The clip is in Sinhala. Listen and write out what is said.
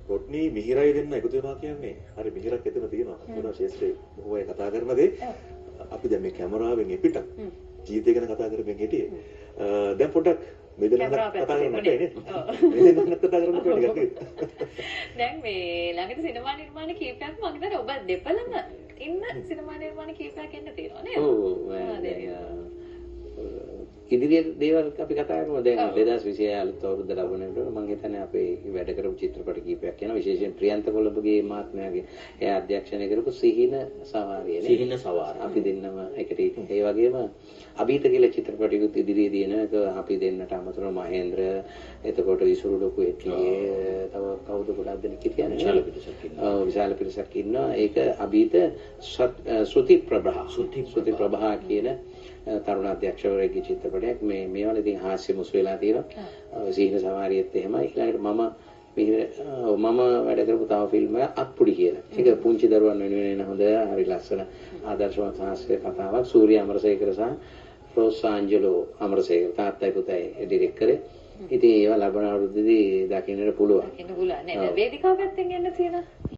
රොඩ්නි මිහිරයි දෙන්න එකතු වෙනවා කියන්නේ හරි මිහිරක් එතන තියෙනවා. මොනවා ශේෂ්ත්‍රේ බොහෝ අය කතා කරන දේ අපි දැන් මේ කැමරාවෙන් එපිට ජීවිතය ගැන කතා කරමින් හිටියේ. දැන් පොඩ්ඩක් මේ දෙන්න කතා කරන්න බෑ නේද? මේ දෙන්න කතා කරන්න ටිකක්. දැන් මේ ළඟට සිනමා නිර්මාණ කීපයක් මම හිතන්නේ ඔබ දෙපළම ඉන්න සිනමා නිර්මාණ කීපයක් එන්න තියෙනවා නේද? ඉදිරියට දේවල් අපි කතා කරමු. දැන් 2026 අලුත් අවුරුද්ද ලබනකොට මම හිතන්නේ අපේ වැඩ කරපු චිත්‍රපට කීපයක් යනවා. විශේෂයෙන් ප්‍රියන්ත කොළඹගේ මහත්මයාගේ එයා අධ්‍යක්ෂණය කරපු සිහින සවාරිය නේ. සිහින සවාරිය. අපි දෙන්නම එකට ඒ වගේම අභීත කියලා චිත්‍රපටියකුත් ඉදිරියේ දින එක අපි දෙන්නට අමතරව මහේන්ද්‍ර එතකොට ඉසුරු ලොකු එක්ලියේ තව කවුද ගොඩක් දෙනෙක් කියන්නේ විශාල පිරිසක් ඉන්නවා. විශාල පිරිසක් ඉන්නවා. ඒක අභීත ශ්‍රුති ප්‍රභා කියන තරුණ අධ්‍යක්ෂකවරයෙක්ගේ චිත්‍රපටයක්. මේවල ඉතින් හාස්‍ය මුසු වෙලා තියෙනවා. සිහින සවාරියෙත් එහෙමයි. ඊළඟට මම වැඩ කරපු තව ෆිල්ම් එකක් අත්පුඩි කියලා. ඒක පුංචි දරුවන් වෙනුවෙන් එන හොඳ හරි ලස්සන ආදර්ශවත් හාස්‍ය කතාවක්. සූර්ය අමරසේකර සහ රෝස් ආන්ජලෝ අමරසේකර තාත්තයි පුතයි ඩිරෙක්ට් කරේ. ඉතින් ඒවා ලබන අවුරුද්දේදී දකින්නට පුළුවන්. දකින්න පුළුවන් නේද? වේදිකාව පැත්තෙන් එන්න තියෙන